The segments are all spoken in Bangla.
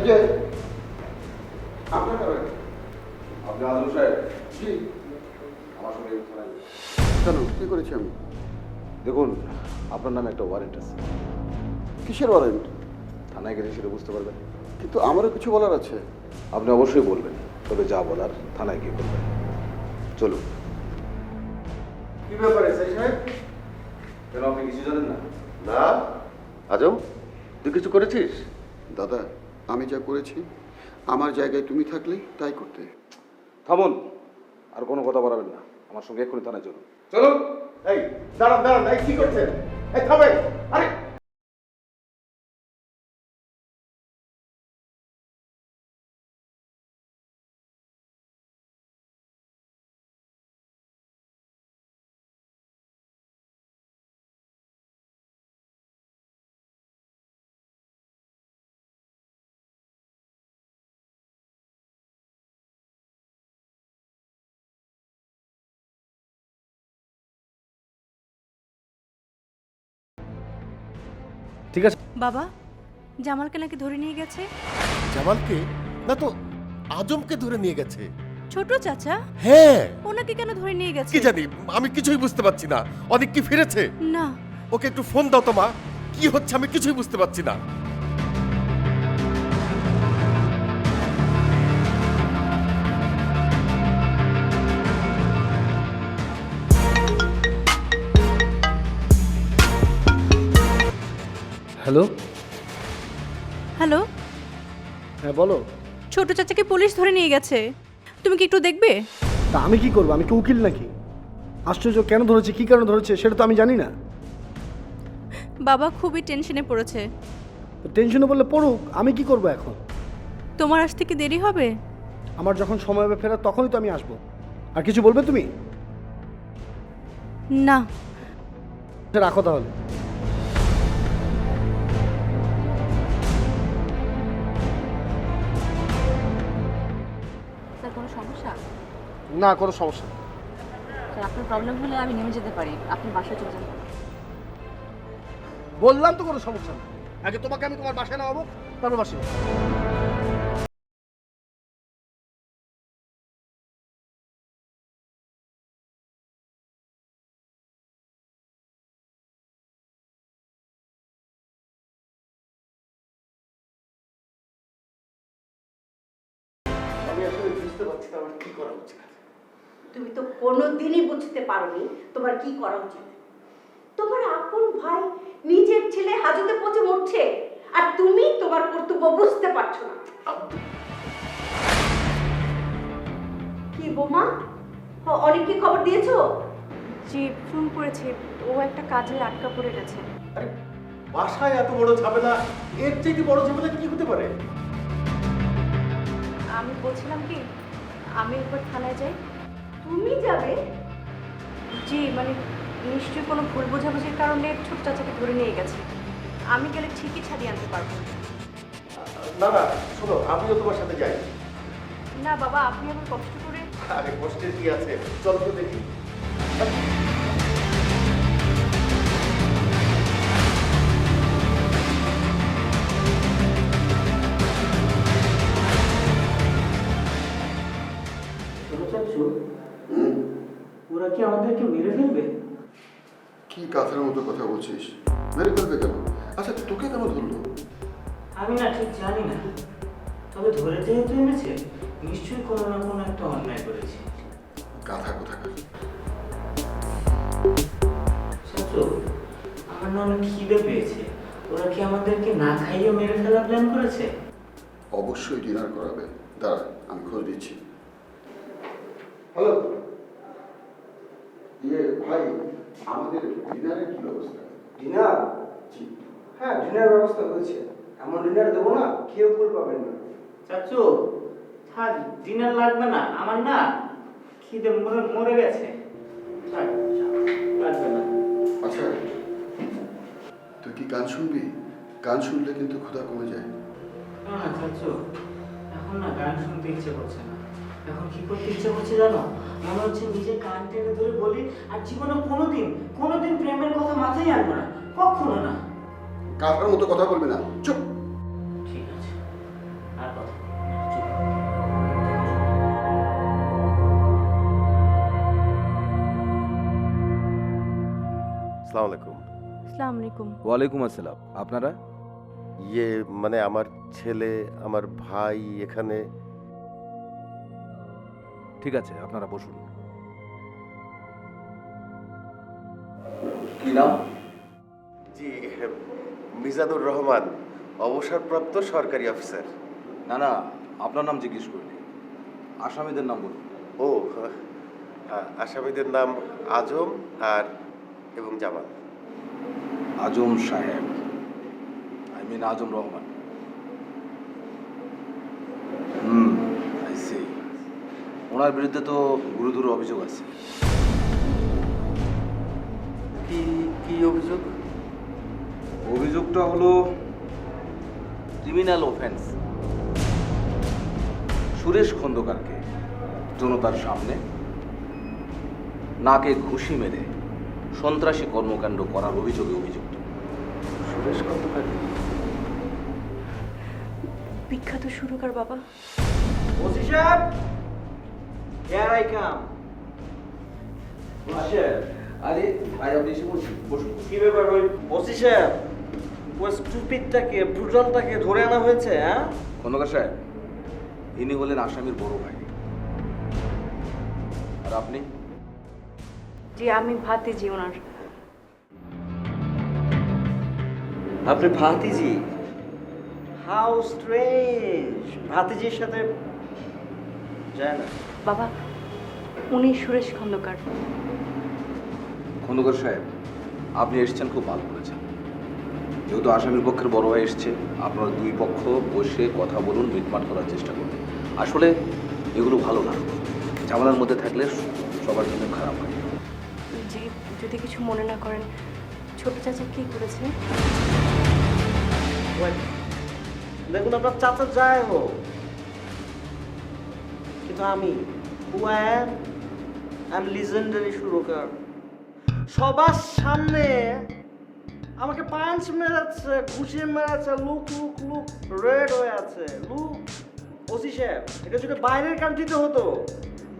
যে আপনার কারণে আপনি আজম সাহেব জি আমার সঙ্গে থানায় কেন কি করেছি আমি? দেখুন আপনার নামে একটা ওয়ারেন্ট আছে। কিসের ওয়ারেন্ট? থানায় গেলে সেটা বুঝতে পারবেন। কিন্তু আমারও কিছু বলার আছে। আপনি অবশ্যই বলবেন, তবে যা বলার থানায় গিয়ে বলবেন। চলুন। কি ব্যাপারে সাহেব? কেন আপনি কিছু জানেন না? না আজম, তুই কিছু করেছিস? দাদা, আমি যা করেছি আমার জায়গায় তুমি থাকলে তাই করতে। থামুন, আর কোনো কথা বাড়াবেন না। আমার সঙ্গে এক্ষুনি থানায় চলুন। চলুন। এই দাঁড়ান দাঁড়ান, এই কি করছেন? এই থামেন। আরে ঠিক আছে বাবা, জামালকে নাকি ধরে নিয়ে গেছে। জামালকে না তো আজমকে ধরে নিয়ে গেছে। ছোট চাচা? হ্যাঁ, ওনাকে কেন ধরে নিয়ে গেছে? কি জানি, আমি কিছুই বুঝতে পারছি না। অনেক কি ফিরেছে? না। ওকে একটু ফোন দাও তো মা, কি হচ্ছে আমি কিছুই বুঝতে পারছি না। হ্যালো, হ্যালো, হ্যাঁ বলো। ছোট চাচাকে পুলিশ ধরে নিয়ে গেছে। তুমি কি একটু দেখবে? তা আমি কি করবো? আমি কি উকিল নাকি? আশ্চর্য, কেন ধরেছে, কি কারণে ধরেছে সেটা তো আমি জানি না। বাবা খুবই টেনশনে পড়েছে। তো টেনশনে বললে পড়ুক, আমি কি করবো এখন? তোমার আসতে কি দেরি হবে? আমার যখন সময় হবে ফেরার তখনই তো আমি আসবো। আর কিছু বলবে তুমি? না। রাখো তাহলে। স্যার কোনো সমস্যা? না, কোনো সমস্যা নেই। স্যার আপনার প্রবলেম হলে আমি নেমে যেতে পারি, আপনি বাসায় চলে যান। বললাম তো কোনো সমস্যা নেই। আগে তোমাকে আমি তোমার বাসায় নামাবো, তারপর বাসায়। আমি আসলে বুঝতে পারছি না আমার কি করা উচিত। তুমি তো কোনোদিনই বুঝতে পারোনি তোমার কি করা উচিত। তোমার আপন ভাই নিজের ছেলে হাজতে পচে মরছে, আর তুমি তোমার কর্তব্য বুঝতে পারছো না। কি বোমা, অনেককে খবর দিয়েছো? জি, ফোন করেছি। ও একটা কাজে আটকা পড়ে গেছে। আরে বাসায় এত বড় ঝামেলা, এর থেকে বড় ঝামেলা কি হতে পারে? আমি বলছিলাম কি, আমি একবার থানায় যাই। তুমি যাবে? জি, মানে নিশ্চয়ই কোনো ভুল বোঝাবুঝির কারণে ছোট চাচাকে ধরে নিয়ে গেছে। আমি গেলে ঠিকই ছাড়িয়ে আনতে পারবো। না না, শোনো, আমিও তোমার সাথে যাই। না বাবা, আপনি আমার কষ্ট করে। আরে কষ্টের কি আছে, চল তো দেখি। ওরা কি আমাদেরকে মেরে ফেলবে? কি কাঁথার মতো কথা বলছিস? মেরে ফেলবে কেন? আচ্ছা তোকে কেন ধরলো? আমি না ঠিক জানি না, তবে ধরে যেহেতু এনেছে নিশ্চয়ই কোনো না কোনো একটা অন্যায় করেছে। কাঁথা কোথাকার। শাশু, আমার না অনেক খিদে পেয়েছে। ওরা কি আমাদেরকে না খাইয়ে মেরে ফেলার প্ল্যান করেছে? অবশ্যই ডিনার করাবে। দাঁড়া, আমি খোঁজ দিচ্ছি। হ্যালো ভাই, আমাদের ডিনারের কি ব্যবস্থা? ডিনার? জি। হ্যাঁ, ডিনার ব্যবস্থা হয়েছে। এমন ডিনার দেবো না, খেয়েও ফুল পাবেন না। চাচু, থাক, ডিনার লাগবে না, আমার না খিদে মরে মরে গেছে। থাক, লাগবে না। আচ্ছা, তুই কি গান শুনবি? গান শুনলে কিন্তু ক্ষুধা কমে যায়। না না চাচু, এখন না গান শুনতে ইচ্ছে করছে না। এখন কি করতে ইচ্ছে করছে জানো? মনে হচ্ছে নিজে কান টেনে ধরে বলি, আর জীবনে কোনোদিন প্রেমের কথা মাথায় আনবো না, কখনো না। কাঁথার মতো কথা বলবি না, চুপ। ঠিক আছে, আর আসসালামু আলাইকুম। ওয়ালাইকুম আসসালাম। আপনারা? ইয়ে মানে আমার ছেলে, আমার ভাই এখানে। ঠিক আছে, আপনারা বসুন। কি নাম? জি, মিজানুর রহমান, অবসরপ্রাপ্ত সরকারি অফিসার। না না, আপনার নাম জিজ্ঞেস করিনি, আসামিদের নাম বলুন। ও আসামিদের নাম আজম আর এবং জামাল। আজম সাহেব, I mean Azam Rahman. I see. ওনার বিরুদ্ধে তো গুরুতর অভিযোগ আছে। কি কি অভিযোগ? অভিযোগটা হলো ক্রিমিনাল অফেন্স। সুরেশ খন্দকারকে জনতার সামনে নাকে ঘুষি মেরে সন্ত্রাসী কর্মকাণ্ড করার অভিযোগে অভিযুক্ত। সুরেশ খন্দকার? বিখ্যাত সুরকার বাবা। ওসি সাহেব, here I come. আরে ভাই, আপনি এসে বলছেন, বসুন। কি ব্যাপার ওই ওসি সাহেব, ওই স্টুপিডটাকে, ব্রুটালটাকে ধরে আনা হয়েছে? হ্যাঁ, খন্দকার সাহেব, ইনি হলেন আসামির বড় ভাই। আর আপনি? জি, আমি ভাতিজি ওনার। আপনি ভাতিজি? হাউ স্ট্রেঞ্জ, ভাতিজির সাথে যায় না। বাবা, উনি সুরেশ খন্দকার। খন্দকার সাহেব, আপনি এসেছেন, খুব ভালো করেছেন। যেহেতু আসামির পক্ষের বড় ভাই এসছে, আপনারা দুই পক্ষ বসে কথা বলুন, মিটমাট করার চেষ্টা করুন। আসলে এগুলো ভালো না, ঝামেলার মধ্যে থাকলে সবার জন্য খারাপ হয়। জি, যদি কিছু মনে না করেন, ছোট চাচা কি করেছে? দেখুন, আপনার চাচা যায় হোক, কিন্তু আমি লিজেন্ডারি সুরকার। সবার সামনে আমাকে পাঞ্চ মেরেছে, ঘুষি মেরেছে, লুক লুক লুক রেড হয়ে আছে। লুক ওসি সাহেব, এটা যদি বাইরের কান্ট্রিতে হতো,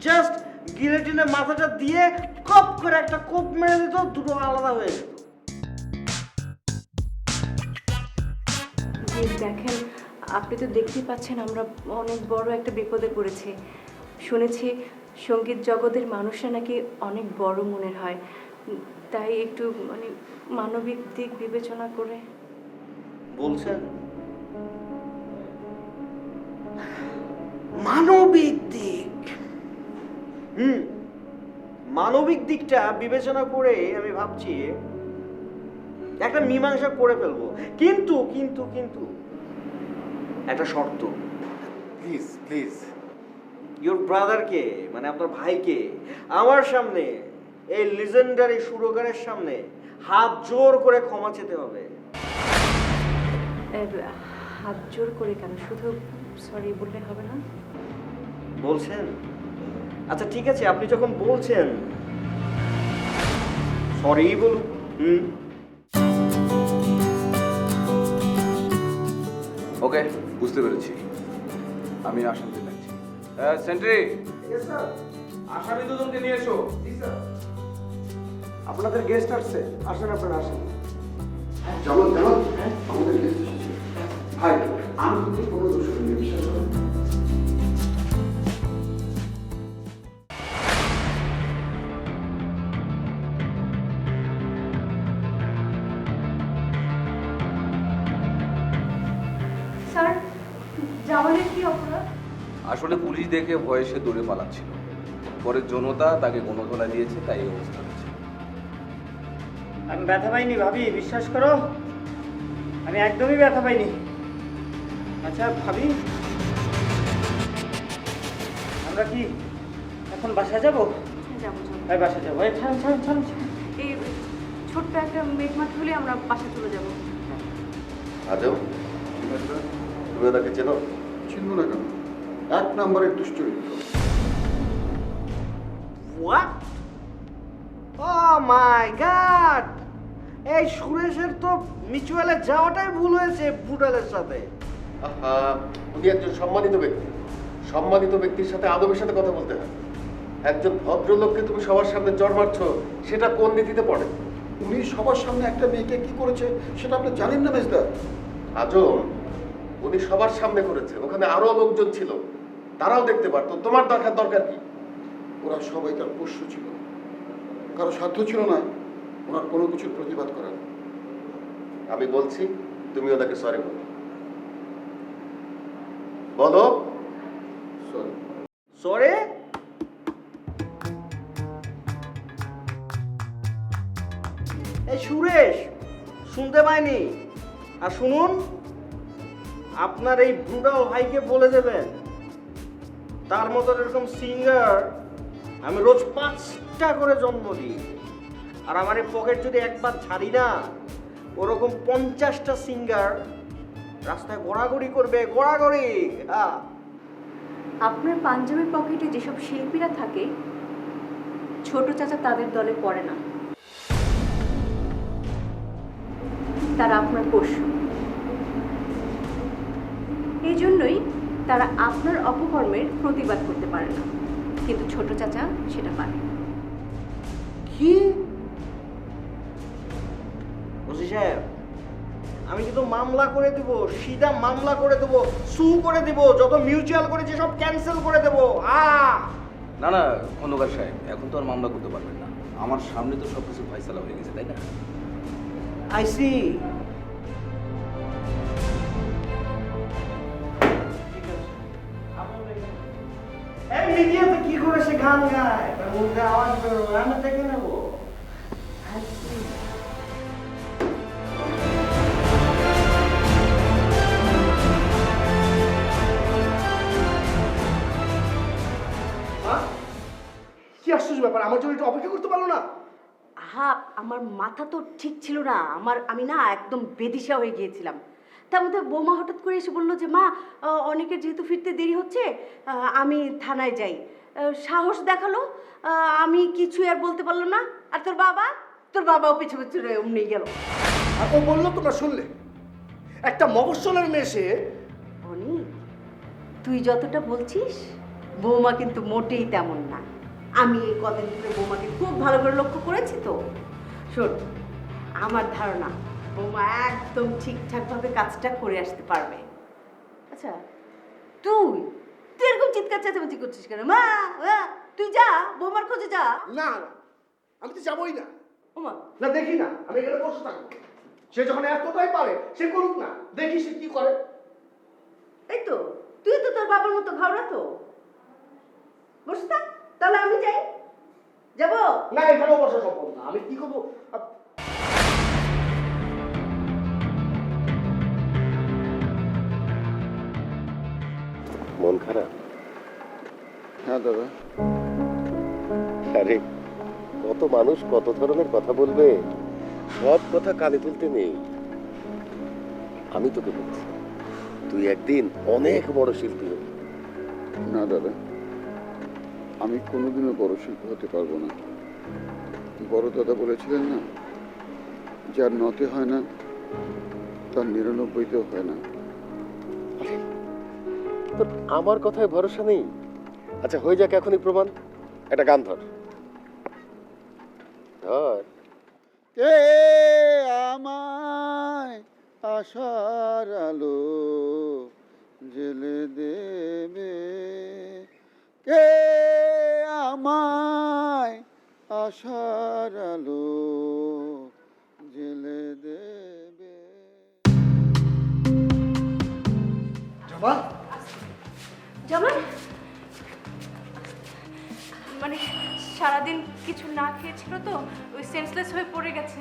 জাস্ট গিলেটিনে মাথাটা দিয়ে কপ করে একটা কোপ মেরে দিত, দুটো আলাদা হয়ে যেত। জি, দেখেন, আপনি তো দেখতেই পাচ্ছেন আমরা অনেক বড় একটা বিপদে পড়েছি। শুনেছি সঙ্গীত জগতের মানুষরা নাকি অনেক বড় মনের হয়, তাই একটু মানে মানবিক দিক বিবেচনা করে। বলছেন মানবিক দিক? মানবিক দিকটা বিবেচনা করে আমি ভাবছি একটা মীমাংসা করে ফেলবো, কিন্তু কিন্তু কিন্তু একটা শর্ত। প্লিজ প্লিজ, ইওর ব্রাদারকে, মানে আপনার ভাইকে আমার সামনে, এই লিজেন্ডারি সুরকারের সামনে হাত জোর করে ক্ষমা চেতে হবে। হাত জোর করে কেন, শুধু সরি বললে হবে না? বলছেন? আচ্ছা ঠিক আছে, আপনি যখন বলছেন সরি বলুন। ওকে, বুঝতে পেরেছি। আমি আসামিদের লাগছি। সেন্ট্রি, আসামি দুজনকে নিয়ে এসো। আপনাদের গেস্ট আসছে, আসেন আপনারা আসেন। জামাল, জামাল, আমাদের গেস্ট এসেছে। ভাই, আমি কিন্তু কোনো দোষ করিনি, বিশ্বাস করুন। স্যার, জামালের কি অপরাধ? আসলে পুলিশ দেখে ভয়ে সে দৌড়ে পালাচ্ছিল, পরে জনতা তাকে গণধোলা দিয়েছে, তাই এই অবস্থা হয়েছে। আমি ব্যথা পাইনি ভাবি, বিশ্বাস করো, আমি একদমই ব্যথা পাইনি। আচ্ছা ভাবি, আমরা কি এখন বাসায় যাবো? যাবো যাবো। ভাই বাসায় যাবো। এই ছাড় ছাড় ছাড় ছাড়। এই ছোট্ট একটা মেঘমাঠ হলে আমরা বাসা চলে যাবো। আজম, তুমি ওনাকে চেনো? চিনব না কেন? এক নম্বরের দুশ্চরিত্র। What? Oh my God! এই সুরেশের তো মিউচুয়ালে যাওয়াটাই ভুল হয়েছে ব্রুটালের সাথে। আহা, উনি একজন সম্মানিত ব্যক্তি। সম্মানিত ব্যক্তির সাথে আদবের সাথে কথা বলতে হয়। একজন ভদ্রলোককে তুমি সবার সামনে চড় মারছো, সেটা কোন নীতিতে পড়ে? উনি সবার সামনে একটা মেয়েকে কি করেছে সেটা আপনি জানেন না মেজদা? আজম, উনি সবার সামনে করেছেন, ওখানে আরো লোকজন ছিল, তারাও দেখতে পারতো। তোমার দরকার কি? ওরা সবাই তার পোষ্য ছিল, কারো সাধ্য ছিল না ওনার কোনো কিছুর প্রতিবাদ করার। আমি বলছি তুমি ওদেরকে সরি বলো। বলো সরি। সরে এই সুরেশ, শুনতে পাইনি? আর শুনুন, আপনার এই ব্রুটাল ভাইকে বলে দেবেন তার মতো এরকম সিঙ্গার আমি রোজ 5টা করে জন্ম দিই। আর আমার এই পকেট যদি একবার ছাড়ি না, ওরকম 50টা সিঙ্গার রাস্তায় ঘোরাঘুরি করবে, ঘোরাঘুরি। হ্যাঁ, আপনার পাঞ্জাবির পকেটে যেসব শিল্পীরা থাকে, ছোট চাচা তাদের দলে পড়ে না। তারা আপনার পোষ্য। এই জন্যই তারা আপনার অপকর্মের প্রতিবাদ করতে পারে না, কিন্তু ছোট চাচা সেটা পারে। কি ওসি সাহেব, আমি কিন্তু মামলা করে দেব, সিধা মামলা করে দেব, সু করে দেব, যত মিউচুয়াল করেছে সব ক্যান্সেল করে দেব। না না খন্দকার সাহেব, এখন তো আর মামলা করতে পারবেন না। আমার সামনে তো সব কিছু ফয়সালা হয়ে গেছে, তাই না? I see. মিডিয়াতে কি করে সে গান গায়, তার মুখে আওয়াজ বেরোবে, আমি দেখে নেবো। I see. কি আশ্চর্য ব্যাপার, আমার জন্য একটু অপেক্ষা করতে পারলো না? হ্যাঁ, আমার মাথা তো ঠিক ছিল না, আমি না একদম বেদিশা হয়ে গিয়েছিলাম। তার মধ্যে বৌমা হঠাৎ করে এসে বললো যে মা, অনেকের যেহেতু ফিরতে দেরি হচ্ছে, আমি থানায় যাই। সাহস দেখালো, আমি কিছু আর বলতে পারলাম না। আর তোর বাবাও পিছু পিছু অমনি গেল। আর ও বললো তোমরা শুনলে? একটা মফস্বলের মেয়ে সে। বনি, তুই যতটা বলছিস বৌমা কিন্তু মোটেই তেমন না। আমি এই কদিন ধরে বৌমাকে খুব ভালো করে লক্ষ্য করেছি তো। শোন, আমার ধারণা বৌমা একদম ঠিকঠাকভাবে কাজটা করে আসতে পারবে। আচ্ছা, তুই এরকম চিৎকার চেঁচামেচি করছিস কেন? মা, তুই যা, বৌমার খোঁজে যা। না না, আমি তো যাবোই না। ওমা, না দেখি না, আমি এখানে বসে থাকবো। সে যখন এতটাই পারে সে করুক না, দেখি সে কি করে। এই তো, তুই তো তোর বাবার মতো ভাবনা তো। বসে থাক, তাহলে আমি যাই। যাবো না, এখানেও বসা সম্ভব না। আমি কি করবো? মন খারাপ? হ্যাঁ দাদা। আরে, কত মানুষ কত ধরনের কথা বলবে, সব কথা কানে তুলতে নেই। আমি তোকে বলছি, তুই একদিন অনেক বড় শিল্পী হবি। না দাদা, আমি কোনোদিনও বড় শিল্পী হতে পারবো না। বড় দাদা বলেছিলেন না, যার নতে হয় না তার 99তেও হয় না। তোর আমার কথায় ভরসা নেই? আচ্ছা, হয়ে যাক এখনই প্রমাণ। একটা গান ধর। কে আমায় আশার আলো জেলে দেবে, কে আমায় আশার আলো জেলে দেবে। জামাল, জামাল, মানে সারাদিন কিছু না খেয়েছিল তো, ওই সেন্সলেস হয়ে পড়ে গেছে।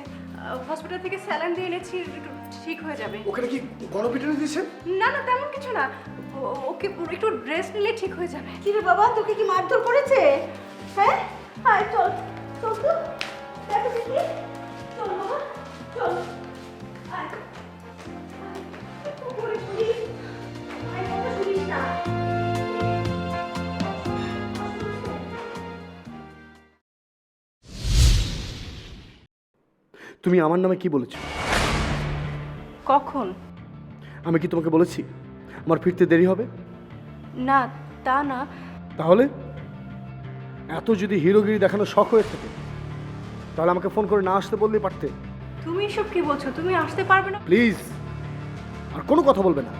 হসপিটাল থেকে স্যালাইন দিয়ে এনেছি, একটু ঠিক হয়ে যাবে। ওখানে কি গণপিটুনি দিয়েছে? না না, তেমন কিছু না। ওকে একটু রেস্ট নিলে ঠিক হয়ে যাবে। কি রে বাবা, তোকে কি মারধর করেছে? হ্যাঁ, আয় চল চল তো, দেখো দেখি। চল বাবা, চল। আয়, আয়, উপরে শুনি। আয়, কথা শুনিস না। তুমি আমার নামে কি বলেছো? কখন? আমি কি তোমাকে বলেছি আমার ফিরতে দেরি হবে? না, তা না। তাহলে এত যদি হিরোগিরি দেখানো শখ হয়ে থাকে, তাহলে আমাকে ফোন করে না আসতে বললেই পারতে। তুমি এসব কি বলছো? তুমি আসতে পারবে না? প্লিজ আর কোনো কথা বলবে না।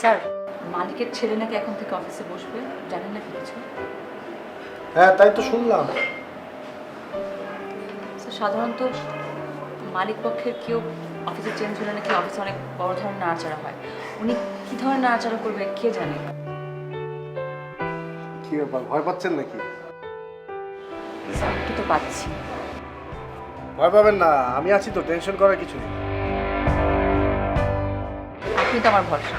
স্যার, মালিকের ছেলে নাকি এখন থেকে অফিসে বসবে, জানেন না কি কিছু? হ্যাঁ তাই তো শুনলাম। স্যার, সাধারণত মালিক পক্ষের কেউ অফিসে চেঞ্জ হলে নাকি অফিসে অনেক বড় ধরনের নাড়াচাড়া হয়। উনি কী ধরনের নাড়াচাড়া করবে কে জানে? কি ব্যাপার, ভয় পাচ্ছেন নাকি? স্যার, একটু তো পাচ্ছি। ভয় পাবেন না, আমি আছি তো, টেনশন করার কিছু নেই। আপনি তো আমার ভরসা।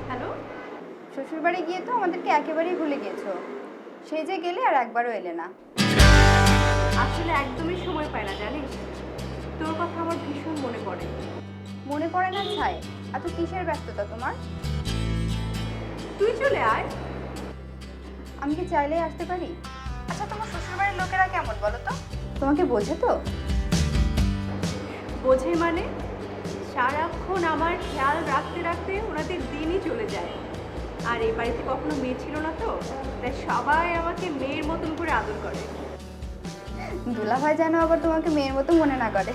হ্যালো, শ্বশুরবাড়ি গিয়ে তো আমাদেরকে একেবারেই ভুলে গেছো। সেই যে গেলে আর একবারও এলে না। আসলে একদমই সময় পাই না জানিস। তোর কথা আমার ভীষণ মনে পড়ে। মনে পড়ে না ছাই? এত কিসের ব্যস্ততা তোমার? তুই চলে আয়। আমি কি চাইলেই আসতে পারি? আচ্ছা, তোমার শ্বশুরবাড়ির লোকেরা কেমন বলো তো? তোমাকে বোঝে তো? বোঝে মানে? সারাক্ষণ আমার খেয়াল রাখতে রাখতে ওনাদের দিনই চলে যায়। আর এই বাড়িতে কখনো মেয়ে ছিল না তো, তাই সবাই আমাকে মেয়ের মতন করে আদর করে। দুলাভাই যেন আবার তোমাকে মেয়ের মতো মনে না করে।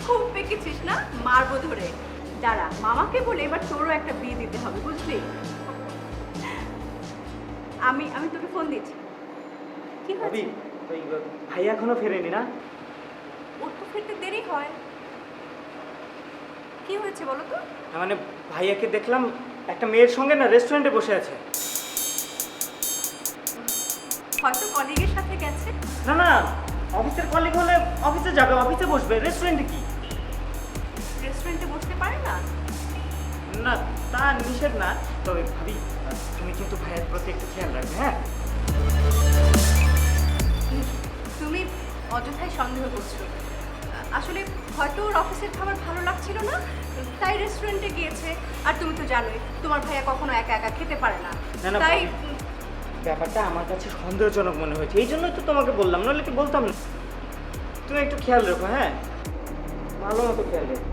খুব পেকেছিস না? মারবো ধরে। দাঁড়া, মামাকে বলে এবার তোরও একটা বিয়ে দিতে হবে, বুঝলি? আমি তোকে ফোন দিচ্ছি। কি হয়েছে? ভাই এখনো ফেরেনি না? ওর তো ফিরতে দেরি হয়। কি হয়েছে বলো তো? মানে ভাইয়াকে দেখলাম একটা মেয়ের সঙ্গে না রেস্টুরেন্টে বসে আছে। হয়তো কলিগের সাথে গেছে। না না, অফিসের কলিগ হলে অফিসে যাবে, অফিসে বসবে, রেস্টুরেন্টে কি? রেস্টুরেন্টে বসতে পারে না? না, তা নিষেধ না। তবে ভাবি, তুমি কিন্তু ভাইয়ের প্রতি একটু খেয়াল রাখবে, হ্যাঁ? তুমি অযথাই সন্দেহ করছো। আসলে হয়তো ওর অফিসের খাবার ভালো লাগছিল না, তাই রেস্টুরেন্টে গিয়েছে। আর তুমি তো জানোই তোমার ভাইয়া কখনো একা একা খেতে পারে না। না, না, তাই ব্যাপারটা আমার কাছে সন্দেহজনক মনে হয়েছে, এই জন্যই তো তোমাকে বললাম, নাহলে কি বলতাম না। তুমি একটু খেয়াল রেখো, হ্যাঁ? ভালো মতো খেয়াল রেখো।